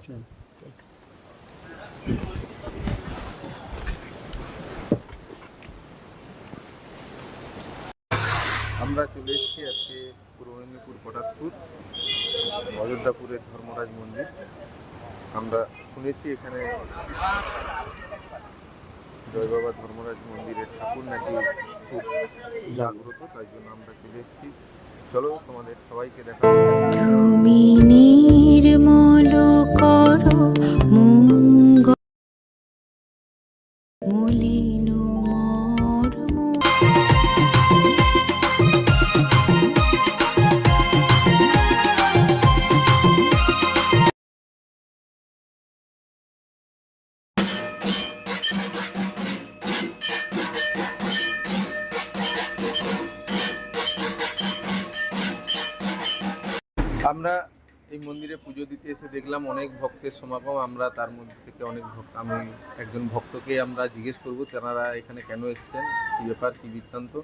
আমরা চলে এসেছি আজকে পূর্ব মেদিনীপুর পটাশপুর অযোধ্যাপুরের ধর্মরাজ মন্দির। আমরা শুনেছি এখানে জয় বাবা ধর্মরাজ মন্দিরের ঠাকুর নাকি খুব জাগ্রত, তাই জন্য আমরা চলে এসেছি। চলো তোমাদের সবাইকে দেখাবো। তুমি নির্মল করো মঙ্গল মলিন মর্ম। আমরা এই মন্দিরে পুজো দিতে এসে দেখলাম অনেক ভক্তের সমাগম। আমরা তার মধ্যে থেকে আমি একজন ভক্তকে আমরা জিজ্ঞেস করব তেনারা এখানে কেন এসেছেন, কী ব্যাপার, কী বৃত্তান্ত।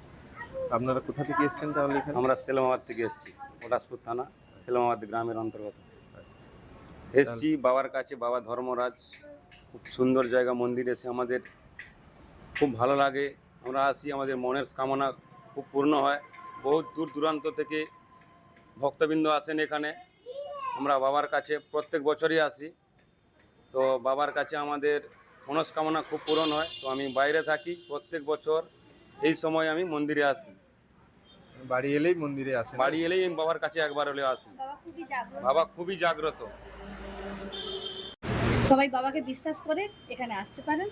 আপনারা কোথা থেকে এসেছেন তাহলে এখানে? আমরা সেলামাবাদ থেকে এসেছি, পটাশপুর থানা সেলামাবাদ গ্রামের অন্তর্গত। এসেছি বাবার কাছে, বাবা ধর্মরাজ, খুব সুন্দর জায়গা। মন্দির এসে আমাদের খুব ভালো লাগে। আমরা আসি, আমাদের মনের কামনা খুব পূর্ণ হয়। বহুত দূর দূরান্ত থেকে ভক্তবৃন্দ আসেন এখানে। আমরা বাবার কাছে প্রত্যেক বছরই আসি। তো বাবার কাছে আমাদের মনস্কামনা খুব পূরণ হয়। তো আমি বাইরে থাকি, প্রত্যেক বছর এই সময় আমি মন্দিরে আসি। বাড়ি এলেই মন্দিরে আসেন? বাড়ি এলেই আমি বাবার কাছে একবার হলে আসি। বাবা খুবই জাগ্রত। সবাই বাবাকে বিশ্বাস করে এখানে আসতে পারেন,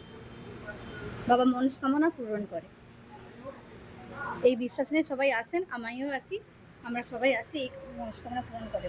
বাবা মনস্কামনা পূরণ করে। এই বিশ্বাস নিয়ে সবাই আসেন, আমিও আসি, আমরা সবাই আসি, এই মনস্কামনা পূরণ করে।